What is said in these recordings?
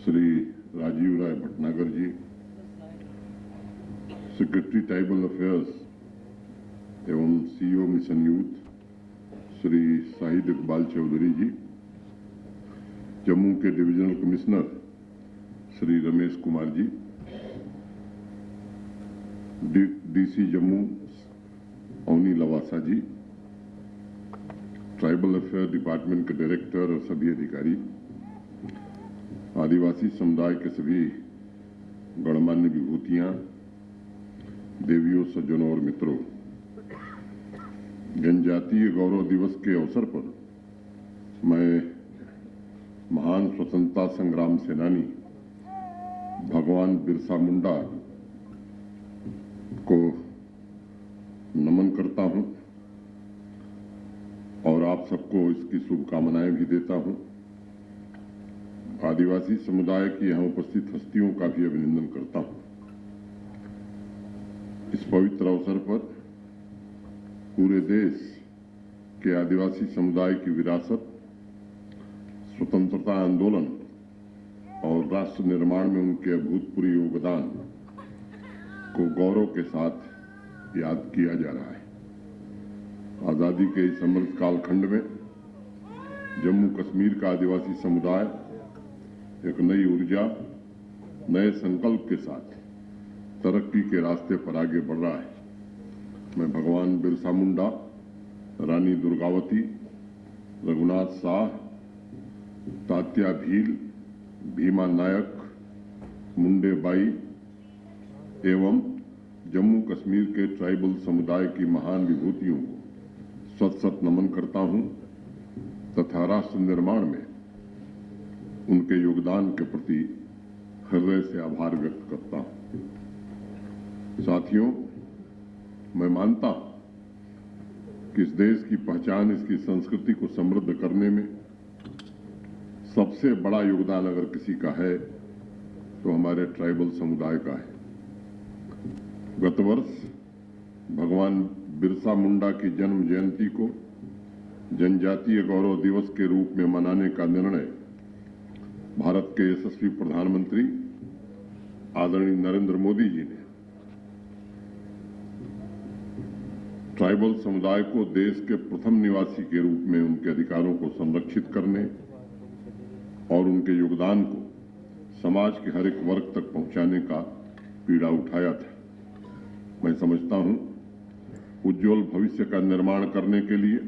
Shri Rajiv Rai Bhatnagar ji, secretary tribal affairs एवं CEO mission youth Shri Shahid Iqbal Chaudhary ji, Jammu के divisional commissioner Shri Ramesh Kumar ji, DC Jammu Avni Lavasa ji, tribal affair department के director और सभी अधिकारी, आदिवासी समुदाय के सभी गणमान्य विभूतियां, देवियों, सज्जनों और मित्रों, जनजातीय गौरव दिवस के अवसर पर मैं महान स्वतंत्रता संग्राम सेनानी भगवान बिरसा मुंडा को नमन करता हूं और आप सबको इसकी शुभकामनाएं भी देता हूं। आदिवासी समुदाय की यहां उपस्थित हस्तियों का भी अभिनंदन करता हूं। इस पवित्र अवसर पर पूरे देश के आदिवासी समुदाय की विरासत, स्वतंत्रता आंदोलन और राष्ट्र निर्माण में उनके अभूतपूर्व योगदान को गौरव के साथ याद किया जा रहा है। आजादी के इस अमृत कालखंड में जम्मू कश्मीर का आदिवासी समुदाय एक नई ऊर्जा, नए संकल्प के साथ तरक्की के रास्ते पर आगे बढ़ रहा है। मैं भगवान बिरसा मुंडा, रानी दुर्गावती, रघुनाथ साह, तात्या भील, भीमा नायक, मुंडे बाई एवं जम्मू कश्मीर के ट्राइबल समुदाय की महान विभूतियों को सत सत नमन करता हूं तथा राष्ट्र निर्माण में उनके योगदान के प्रति हृदय से आभार व्यक्त करता हूं। साथियों, मैं मानता हूं कि इस देश की पहचान, इसकी संस्कृति को समृद्ध करने में सबसे बड़ा योगदान अगर किसी का है तो हमारे ट्राइबल समुदाय का है। गत वर्ष भगवान बिरसा मुंडा की जन्म जयंती को जनजातीय गौरव दिवस के रूप में मनाने का निर्णय भारत के यशस्वी प्रधानमंत्री आदरणीय नरेंद्र मोदी जी ने ट्राइबल समुदाय को देश के प्रथम निवासी के रूप में उनके अधिकारों को संरक्षित करने और उनके योगदान को समाज के हर एक वर्ग तक पहुंचाने का पीड़ा उठाया था। मैं समझता हूं उज्जवल भविष्य का निर्माण करने के लिए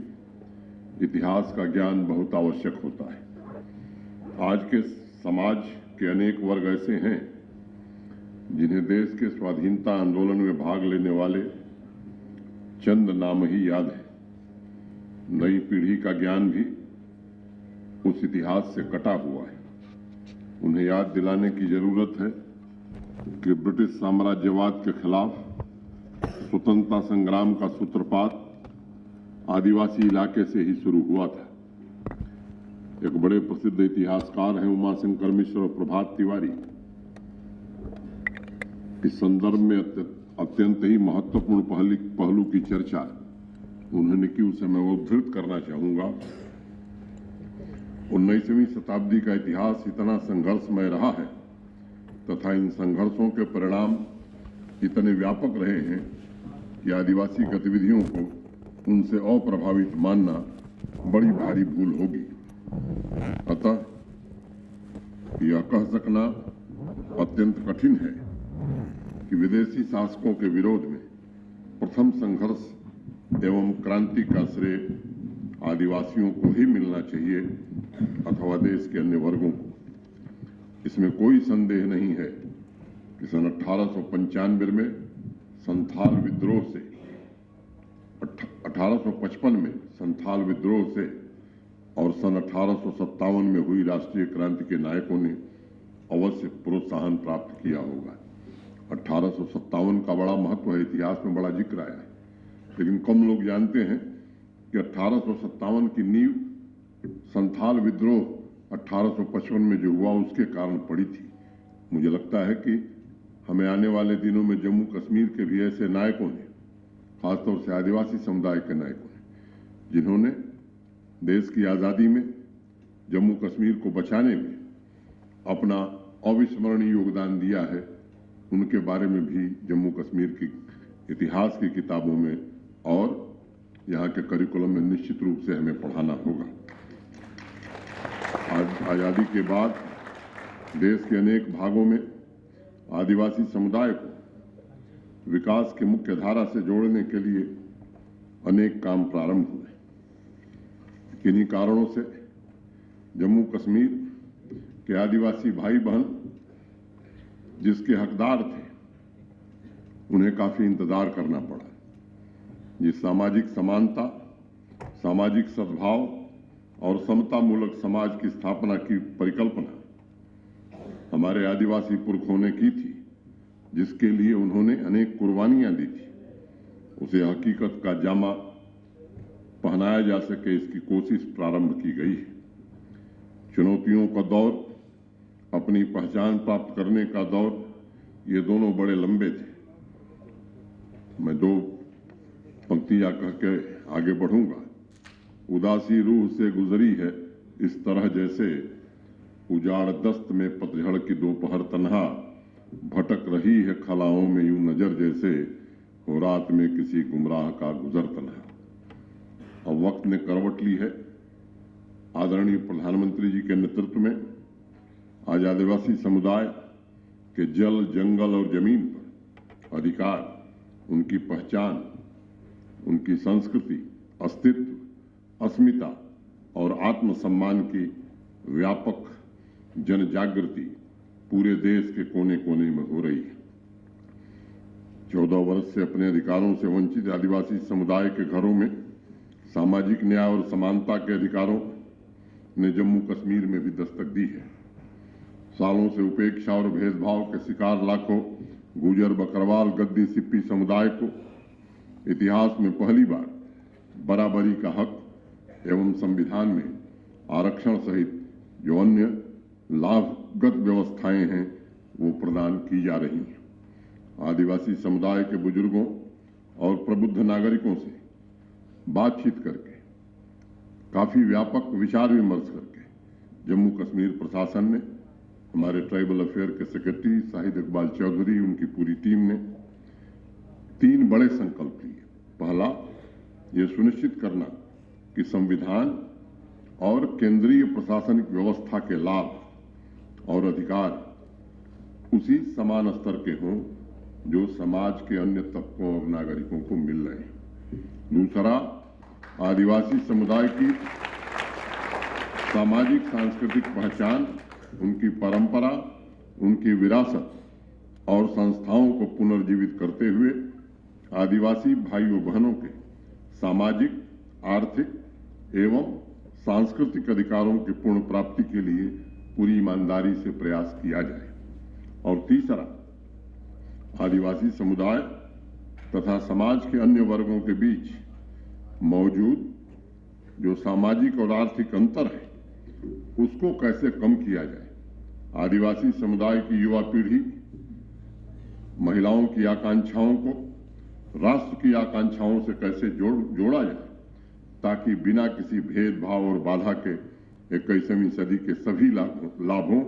इतिहास का ज्ञान बहुत आवश्यक होता है। आज के समाज के अनेक वर्ग ऐसे हैं जिन्हें देश के स्वाधीनता आंदोलन में भाग लेने वाले चंद नाम ही याद है। नई पीढ़ी का ज्ञान भी उस इतिहास से कटा हुआ है। उन्हें याद दिलाने की जरूरत है कि ब्रिटिश साम्राज्यवाद के खिलाफ स्वतंत्रता संग्राम का सूत्रपात आदिवासी इलाके से ही शुरू हुआ था। एक बड़े प्रसिद्ध इतिहासकार हैं उमाशंकर मिश्र और प्रभात तिवारी। इस संदर्भ में अत्यंत ही महत्वपूर्ण पहलू की चर्चा उन्होंने की, उसे मैं उद्धृत करना चाहूंगा। 19वीं शताब्दी का इतिहास इतना संघर्षमय रहा है तथा इन संघर्षों के परिणाम इतने व्यापक रहे हैं कि आदिवासी गतिविधियों को उनसे अप्रभावित मानना बड़ी भारी भूल होगी। अतः यह कह सकना अत्यंत कठिन है कि विदेशी शासकों के विरोध में प्रथम संघर्ष एवं क्रांति का श्रेय आदिवासियों को ही मिलना चाहिए अथवा देश के अन्य वर्गों को। इसमें कोई संदेह नहीं है कि सन 1895 में संथाल विद्रोह से 1855 में संथाल विद्रोह से और सन 1857 में हुई राष्ट्रीय क्रांति के नायकों ने अवश्य प्रोत्साहन प्राप्त किया होगा। 1857 का बड़ा महत्व है, इतिहास में बड़ा जिक्र आया है, लेकिन कम लोग जानते हैं कि 1857 की नींव संथाल विद्रोह 1855 में जो हुआ उसके कारण पड़ी थी। मुझे लगता है कि हमें आने वाले दिनों में जम्मू कश्मीर के भी ऐसे नायकों ने, खासतौर से आदिवासी समुदाय के नायकों ने, जिन्होंने देश की आज़ादी में जम्मू कश्मीर को बचाने में अपना अविस्मरणीय योगदान दिया है, उनके बारे में भी जम्मू कश्मीर की इतिहास की किताबों में और यहाँ के करिकुलम में निश्चित रूप से हमें पढ़ाना होगा। आज आजादी के बाद देश के अनेक भागों में आदिवासी समुदाय को विकास की मुख्य धारा से जोड़ने के लिए अनेक काम प्रारंभ हुए। किन्हीं कारणों से जम्मू कश्मीर के आदिवासी भाई बहन जिसके हकदार थे, उन्हें काफी इंतजार करना पड़ा। ये सामाजिक समानता, सामाजिक सद्भाव और समता मूलक समाज की स्थापना की परिकल्पना हमारे आदिवासी पुरखों ने की थी, जिसके लिए उन्होंने अनेक कुर्बानियां दी थी। उसे हकीकत का जामा पहनाया जा सके, इसकी कोशिश प्रारंभ की गई है। चुनौतियों का दौर, अपनी पहचान प्राप्त करने का दौर, ये दोनों बड़े लंबे थे। मैं दो पंक्तियां कह के आगे बढ़ूंगा। उदासी रूह से गुजरी है इस तरह जैसे, उजाड़ दस्त में पतझड़ की दोपहर तन्हा, भटक रही है खलाओं में यूं नजर जैसे, हो रात में किसी गुमराह का गुजर तन्हा। अब वक्त ने करवट ली है। आदरणीय प्रधानमंत्री जी के नेतृत्व में आज आदिवासी समुदाय के जल, जंगल और जमीन पर अधिकार, उनकी पहचान, उनकी संस्कृति, अस्तित्व, अस्मिता और आत्मसम्मान की व्यापक जन जागृति पूरे देश के कोने कोने में हो रही है। 14 वर्ष से अपने अधिकारों से वंचित आदिवासी समुदाय के घरों में सामाजिक न्याय और समानता के अधिकारों ने जम्मू कश्मीर में भी दस्तक दी है। सालों से उपेक्षा और भेदभाव के शिकार लाखों गुजर, बकरवाल, गद्दी, सिप्पी समुदाय को इतिहास में पहली बार बराबरी का हक एवं संविधान में आरक्षण सहित जो अन्य लाभगत व्यवस्थाएं हैं वो प्रदान की जा रही हैं। आदिवासी समुदाय के बुजुर्गों और प्रबुद्ध नागरिकों से बातचीत करके, काफी व्यापक विचार विमर्श करके जम्मू कश्मीर प्रशासन ने, हमारे ट्राइबल अफेयर के सेक्रेटरी शाहिद इकबाल चौधरी, उनकी पूरी टीम ने 3 बड़े संकल्प लिए। पहला, ये सुनिश्चित करना कि संविधान और केंद्रीय प्रशासनिक व्यवस्था के लाभ और अधिकार उसी समान स्तर के हों जो समाज के अन्य तबकों और नागरिकों को मिल रहे हैं। दूसरा, आदिवासी समुदाय की सामाजिक सांस्कृतिक पहचान, उनकी परंपरा, उनकी विरासत और संस्थाओं को पुनर्जीवित करते हुए आदिवासी भाइयों बहनों के सामाजिक, आर्थिक एवं सांस्कृतिक अधिकारों की पूर्ण प्राप्ति के लिए पूरी ईमानदारी से प्रयास किया जाए। और तीसरा, आदिवासी समुदाय तथा समाज के अन्य वर्गों के बीच मौजूद जो सामाजिक और आर्थिक अंतर है, उसको कैसे कम किया जाए। आदिवासी समुदाय की युवा पीढ़ी महिलाओं की आकांक्षाओं को राष्ट्र की आकांक्षाओं से कैसे जोड़ा जाए, ताकि बिना किसी भेदभाव और बाधा के 21वीं सदी के सभी लाभों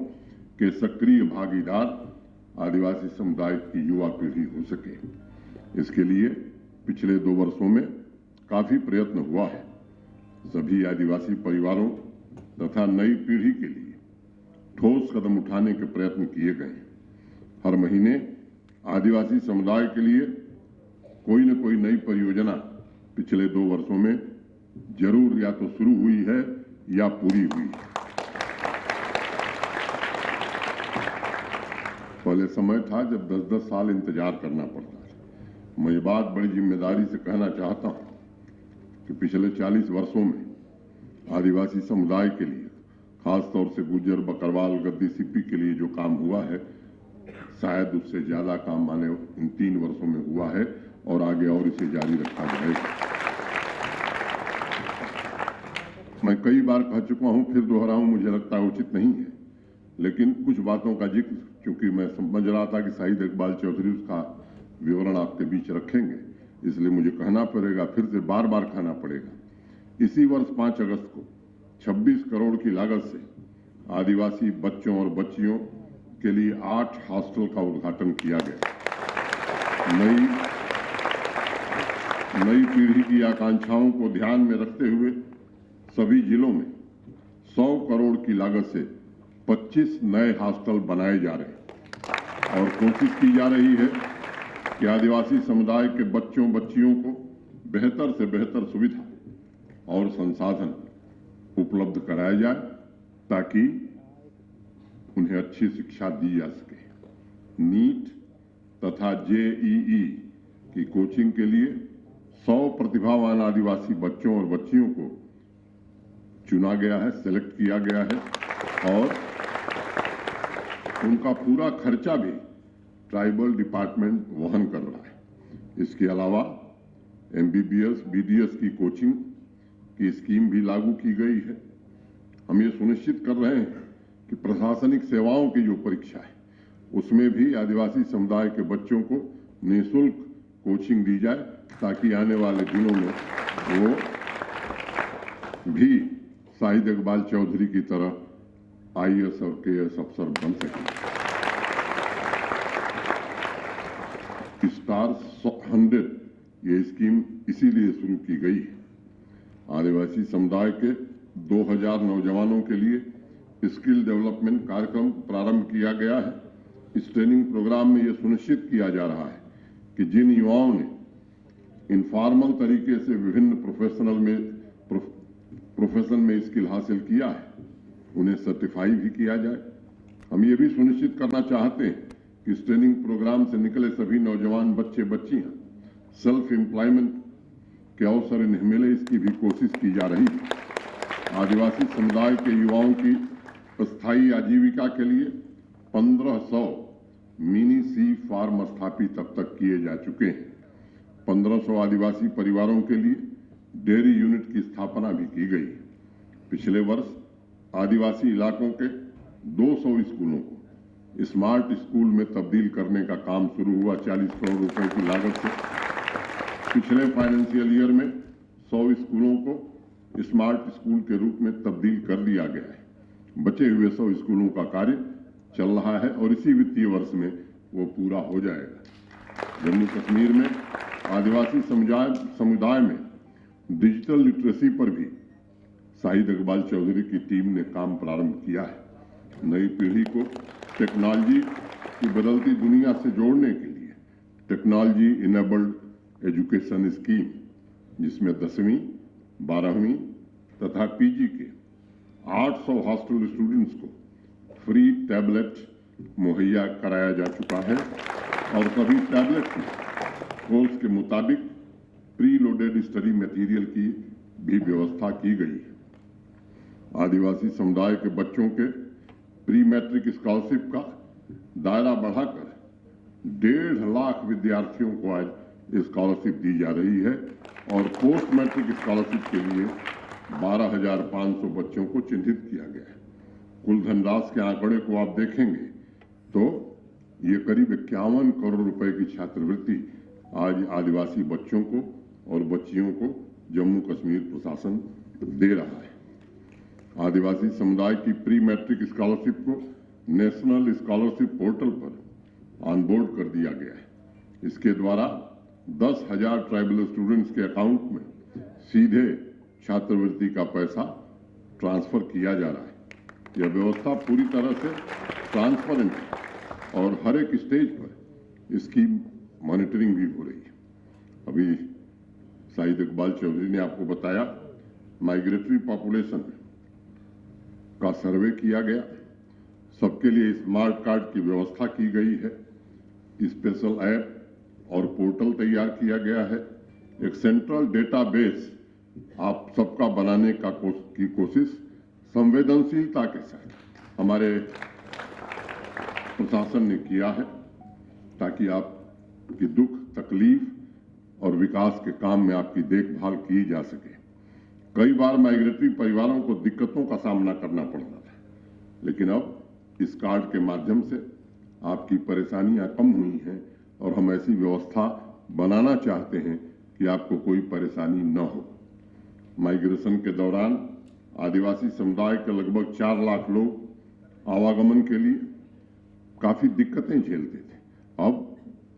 के सक्रिय भागीदार आदिवासी समुदाय की युवा पीढ़ी हो सके। इसके लिए पिछले 2 वर्षों में काफी प्रयत्न हुआ है। सभी आदिवासी परिवारों तथा नई पीढ़ी के लिए ठोस कदम उठाने के प्रयत्न किए गए हैं। हर महीने आदिवासी समुदाय के लिए कोई न कोई नई परियोजना पिछले 2 वर्षों में जरूर या तो शुरू हुई है या पूरी हुई है। पहले समय था जब 10-10 साल इंतजार करना पड़ता था। मैं ये बात बड़ी जिम्मेदारी से कहना चाहता हूं कि पिछले 40 वर्षों में आदिवासी समुदाय के लिए, खासतौर से गुजर, बकरवाल, गद्दी, सिप्पी के लिए जो काम हुआ है, शायद उससे ज्यादा काम माने इन 3 वर्षों में हुआ है और आगे और इसे जारी रखा जाएगा। मैं कई बार कह चुका हूं, फिर दोहराऊं, मुझे लगता है उचित नहीं है, लेकिन कुछ बातों का जिक्र, चूंकि मैं समझ रहा था कि शाहिद इकबाल चौधरी उसका विवरण आपके बीच रखेंगे, इसलिए मुझे कहना पड़ेगा, फिर से बार बार कहना पड़ेगा। इसी वर्ष 5 अगस्त को 26 करोड़ की लागत से आदिवासी बच्चों और बच्चियों के लिए 8 हॉस्टल का उद्घाटन किया गया। नई पीढ़ी की आकांक्षाओं को ध्यान में रखते हुए सभी जिलों में 100 करोड़ की लागत से 25 नए हॉस्टल बनाए जा रहे हैं और कोशिश की जा रही है कि आदिवासी समुदाय के बच्चों बच्चियों को बेहतर से बेहतर सुविधा और संसाधन उपलब्ध कराया जाए ताकि उन्हें अच्छी शिक्षा दी जा सके। नीट तथा जेईई की कोचिंग के लिए 100 प्रतिभावान आदिवासी बच्चों और बच्चियों को चुना गया है, सेलेक्ट किया गया है और उनका पूरा खर्चा भी ट्राइबल डिपार्टमेंट वहन कर रहा है। इसके अलावा एमबीबीएस, बीडीएस की कोचिंग की स्कीम भी लागू की गई है। हम ये सुनिश्चित कर रहे हैं कि प्रशासनिक सेवाओं की जो परीक्षा है उसमें भी आदिवासी समुदाय के बच्चों को निःशुल्क कोचिंग दी जाए ताकि आने वाले दिनों में वो भी शाहिद इकबाल चौधरी की तरह आईएएस और केएएस अफसर बन सके। स्टार्स 100 ये स्कीम इसीलिए शुरू की गई है। आदिवासी समुदाय के 2000 नौजवानों के लिए स्किल डेवलपमेंट कार्यक्रम प्रारंभ किया गया है। इस ट्रेनिंग प्रोग्राम में यह सुनिश्चित किया जा रहा है कि जिन युवाओं ने इनफॉर्मल तरीके से विभिन्न प्रोफेशन में स्किल हासिल किया है उन्हें सर्टिफाई भी किया जाए। हम ये भी सुनिश्चित करना चाहते हैं कि इस ट्रेनिंग प्रोग्राम से निकले सभी नौजवान बच्चे बच्चियां सेल्फ एम्प्लॉयमेंट के अवसर इन्हें मिले, इसकी भी कोशिश की जा रही है। आदिवासी समुदाय के युवाओं की स्थायी आजीविका के लिए 1500 मिनी सी फार्म स्थापित अब तक किए जा चुके हैं। 1500 आदिवासी परिवारों के लिए डेयरी यूनिट की स्थापना भी की गई। पिछले वर्ष आदिवासी इलाकों के 200 स्कूलों को स्मार्ट स्कूल में तब्दील करने का काम शुरू हुआ 40 करोड़ रुपए की लागत से। पिछले फाइनेंशियल ईयर में 100 स्कूलों को स्मार्ट स्कूल के रूप में तब्दील कर दिया गया है। बचे हुए 100 स्कूलों का कार्य चल रहा है और इसी वित्तीय वर्ष में वो पूरा हो जाएगा। जम्मू कश्मीर में आदिवासी समुदाय में डिजिटल लिटरेसी पर भी शाहिद इकबाल चौधरी की टीम ने काम प्रारंभ किया है। नई पीढ़ी को टेक्नोलॉजी की बदलती दुनिया से जोड़ने के लिए टेक्नोलॉजी इनेबल्ड एजुकेशन स्कीम, जिसमें 10वीं, 12वीं तथा पीजी के 800 हॉस्टल स्टूडेंट्स को फ्री टैबलेट मुहैया कराया जा चुका है और सभी टैबलेट में कोर्स के मुताबिक प्री लोडेड स्टडी मटेरियल की भी व्यवस्था की गई है। आदिवासी समुदाय के बच्चों के प्री मैट्रिक स्कॉलरशिप का दायरा बढ़ाकर 1.5 लाख विद्यार्थियों को आज स्कॉलरशिप दी जा रही है और पोस्ट मैट्रिक स्कॉलरशिप के लिए 12,500 बच्चों को चिन्हित किया गया है। कुल धनराशि के आंकड़े को आप देखेंगे तो ये करीब 51 करोड़ रुपए की छात्रवृत्ति आज आदिवासी बच्चों को और बच्चियों को जम्मू कश्मीर प्रशासन दे रहा है। आदिवासी समुदाय की प्री मैट्रिक स्कॉलरशिप को नेशनल स्कॉलरशिप पोर्टल पर ऑनबोर्ड कर दिया गया है। इसके द्वारा 10,000 ट्राइबल स्टूडेंट्स के अकाउंट में सीधे छात्रवृत्ति का पैसा ट्रांसफर किया जा रहा है। यह व्यवस्था पूरी तरह से ट्रांसपेरेंट है और हर एक स्टेज पर इसकी मॉनिटरिंग भी हो रही है। अभी शाहिद इकबाल चौधरी ने आपको बताया माइग्रेटरी पॉपुलेशन का सर्वे किया गया, सबके लिए स्मार्ट कार्ड की व्यवस्था की गई है, स्पेशल ऐप और पोर्टल तैयार किया गया है। एक सेंट्रल डेटाबेस आप सबका बनाने की कोशिश संवेदनशीलता के साथ हमारे प्रशासन ने किया है ताकि आपकी दुख, तकलीफ और विकास के काम में आपकी देखभाल की जा सके। कई बार माइग्रेटरी परिवारों को दिक्कतों का सामना करना पड़ता था, लेकिन अब इस कार्ड के माध्यम से आपकी परेशानियां कम हुई हैं और हम ऐसी व्यवस्था बनाना चाहते हैं कि आपको कोई परेशानी न हो। माइग्रेशन के दौरान आदिवासी समुदाय के लगभग 4 लाख लोग आवागमन के लिए काफी दिक्कतें झेलते थे। अब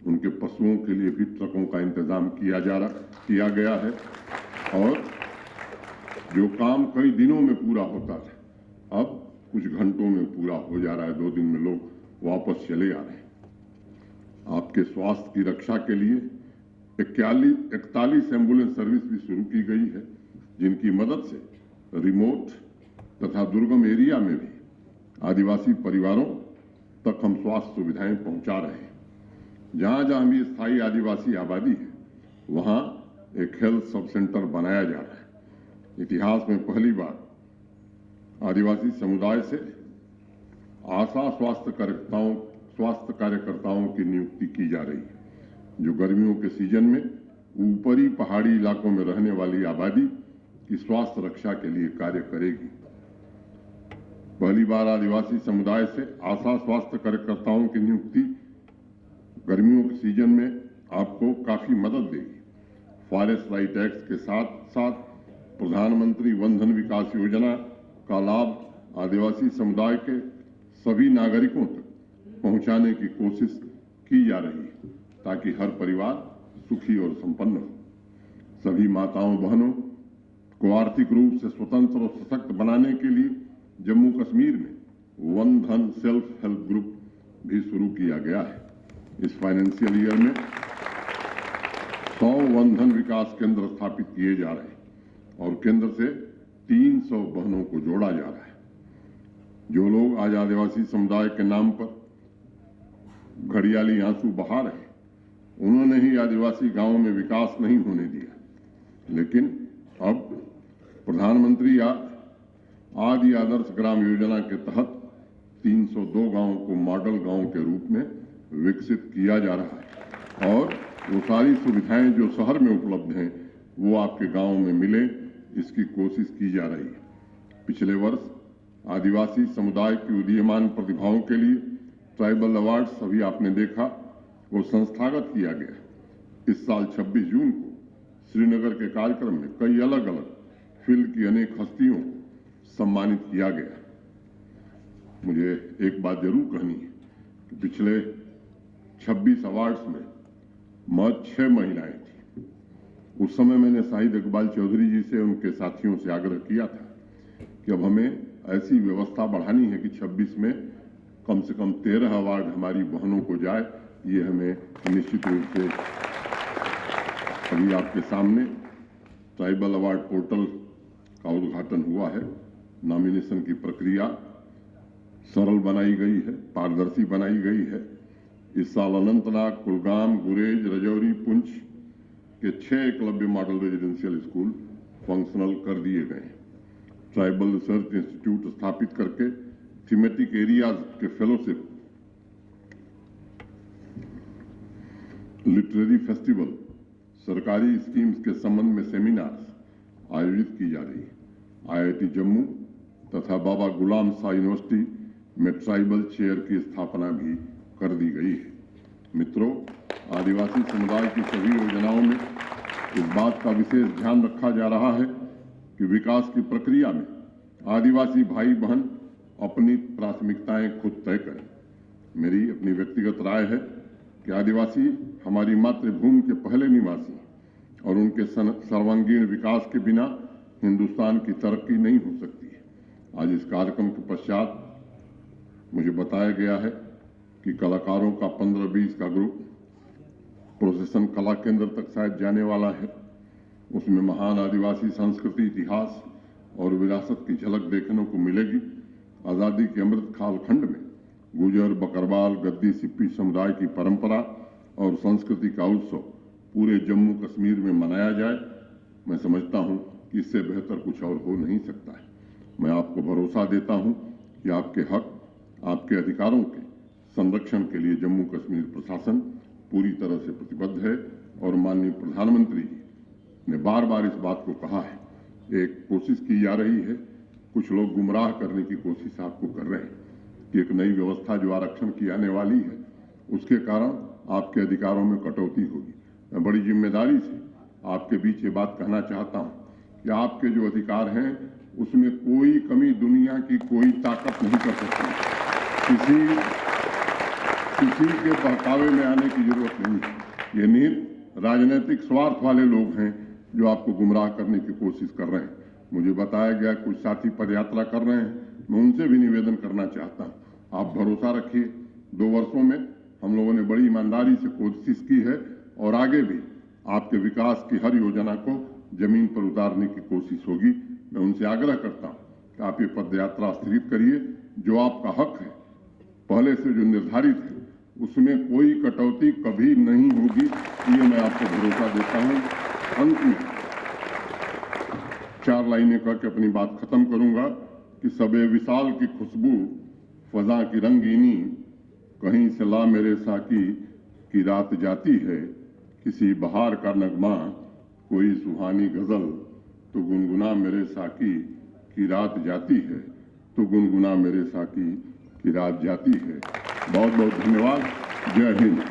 उनके पशुओं के लिए भी ट्रकों का इंतजाम किया गया है और जो काम कई दिनों में पूरा होता था अब कुछ घंटों में पूरा हो जा रहा है। 2 दिन में लोग वापस चले आ रहे हैं। आपके स्वास्थ्य की रक्षा के लिए 41 एम्बुलेंस सर्विस भी शुरू की गई है, जिनकी मदद से रिमोट तथा दुर्गम एरिया में भी आदिवासी परिवारों तक हम स्वास्थ्य सुविधाएं पहुंचा रहे हैं। जहां जहां भी स्थायी आदिवासी आबादी है वहां एक हेल्थ सब सेंटर बनाया जा रहा है। इतिहास में पहली बार आदिवासी समुदाय से आशा स्वास्थ्य कार्यकर्ताओं की नियुक्ति की जा रही है, जो गर्मियों के सीजन में ऊपरी पहाड़ी इलाकों में रहने वाली आबादी की स्वास्थ्य रक्षा के लिए कार्य करेगी। पहली बार आदिवासी समुदाय से आशा स्वास्थ्य कार्यकर्ताओं की नियुक्ति गर्मियों के सीजन में आपको काफी मदद देगी। फॉरेस्ट राइट एक्ट के साथ साथ प्रधानमंत्री वन धन विकास योजना का लाभ आदिवासी समुदाय के सभी नागरिकों तक पहुंचाने की कोशिश की जा रही है, ताकि हर परिवार सुखी और संपन्न हो। सभी माताओं बहनों को आर्थिक रूप से स्वतंत्र और सशक्त बनाने के लिए जम्मू कश्मीर में वन धन सेल्फ हेल्प ग्रुप भी शुरू किया गया है। इस फाइनेंशियल ईयर में 100 वन धन विकास केंद्र स्थापित किए जा रहे हैं और केंद्र से 300 बहनों को जोड़ा जा रहा है। जो लोग आज आदिवासी समुदाय के नाम पर घड़ियाली आंसू बहा रहे हैं, उन्होंने ही आदिवासी गांवों में विकास नहीं होने दिया। लेकिन अब प्रधानमंत्री आदि आदर्श ग्राम योजना के तहत 302 गांवों को मॉडल गांव के रूप में विकसित किया जा रहा है और वो सारी सुविधाएं जो शहर में उपलब्ध हैं वो आपके गांव में मिले, इसकी कोशिश की जा रही है। पिछले वर्ष आदिवासी समुदाय की उदीयमान प्रतिभाओं के लिए ट्राइबल अवार्ड सभी आपने देखा वो संस्थागत किया गया। इस साल 26 जून को श्रीनगर के कार्यक्रम में कई अलग अलग फील्ड की अनेक हस्तियों को सम्मानित किया गया। मुझे एक बात जरूर कहनी है कि पिछले 26 अवार्ड्स में महज 6 महिलाएं थी। उस समय मैंने शाहिद इकबाल चौधरी जी से उनके साथियों से आग्रह किया था कि अब हमें ऐसी व्यवस्था बढ़ानी है कि 26 में कम से कम 13 अवार्ड हमारी बहनों को जाए। ये हमें निश्चित रूप से अभी आपके सामने ट्राइबल अवार्ड पोर्टल का उद्घाटन हुआ है। नॉमिनेशन की प्रक्रिया सरल बनाई गई है, पारदर्शी बनाई गई है। इस साल अनंतनाग, कुलगाम, गुरेज, रजौरी, पुंछ के 6 Eklavya model residential school functional कर दिए गए हैं। ट्राइबल रिसर्च इंस्टीट्यूट स्थापित करके थीमेटिक एरियाज के फेलोशिप, लिटरेरी फेस्टिवल, सरकारी स्कीम्स के संबंध में सेमिनार्स आयोजित की जा रही है। IIT जम्मू तथा बाबा गुलाम शाह यूनिवर्सिटी में ट्राइबल चेयर की स्थापना भी कर दी गई है। मित्रों, आदिवासी समुदाय की सभी योजनाओं में इस बात का विशेष ध्यान रखा जा रहा है कि विकास की प्रक्रिया में आदिवासी भाई बहन अपनी प्राथमिकताएं खुद तय करें। मेरी अपनी व्यक्तिगत राय है कि आदिवासी हमारी मातृभूमि के पहले निवासी हैं और उनके सर्वांगीण विकास के बिना हिंदुस्तान की तरक्की नहीं हो सकती है। आज इस कार्यक्रम के पश्चात मुझे बताया गया है कि कलाकारों का 15-20 का ग्रुप प्रोसेसन कला केंद्र तक शायद जाने वाला है। उसमें महान आदिवासी संस्कृति, इतिहास और विरासत की झलक देखने को मिलेगी। आजादी के अमृत कालखंड में गुजर, बकरवाल, गद्दी, सिप्पी समुदाय की परंपरा और संस्कृति का उत्सव पूरे जम्मू कश्मीर में मनाया जाए, मैं समझता हूं कि इससे बेहतर कुछ और हो नहीं सकता है। मैं आपको भरोसा देता हूं कि आपके हक, आपके अधिकारों के संरक्षण के लिए जम्मू कश्मीर प्रशासन पूरी तरह से प्रतिबद्ध है और माननीय प्रधानमंत्री जी ने बार बार इस बात को कहा है। एक कोशिश की जा रही है, कुछ लोग गुमराह करने की कोशिश आपको कर रहे हैं कि एक नई व्यवस्था जो आरक्षण की आने वाली है उसके कारण आपके अधिकारों में कटौती होगी। मैं बड़ी जिम्मेदारी से आपके बीच ये बात कहना चाहता हूं कि आपके जो अधिकार हैं उसमें कोई कमी दुनिया की कोई ताकत नहीं कर सकती। किसी के बहकावे में आने की जरूरत नहीं है। ये निहित राजनीतिक स्वार्थ वाले लोग हैं जो आपको गुमराह करने की कोशिश कर रहे हैं। मुझे बताया गया कुछ साथी पदयात्रा कर रहे हैं, मैं उनसे भी निवेदन करना चाहता हूं, आप भरोसा रखिए। 2 वर्षों में हम लोगों ने बड़ी ईमानदारी से कोशिश की है और आगे भी आपके विकास की हर योजना को जमीन पर उतारने की कोशिश होगी। मैं उनसे आग्रह करता हूं कि आप ये पदयात्रा स्थगित करिए। जो आपका हक है, पहले से जो निर्धारित है, उसमें कोई कटौती कभी नहीं होगी, ये मैं आपको भरोसा देता हूं। अंत में 4 लाइनें करके अपनी बात खत्म करूंगा कि सबे विशाल की खुशबू, फजा की रंगीनी, कहीं से ला मेरे साकी की रात जाती है। किसी बहार का नगमा, कोई सुहानी गजल, तो गुनगुना मेरे साकी की रात जाती है, तो गुनगुना मेरे साकी की रात जाती है। बहुत बहुत धन्यवाद। जय हिंद।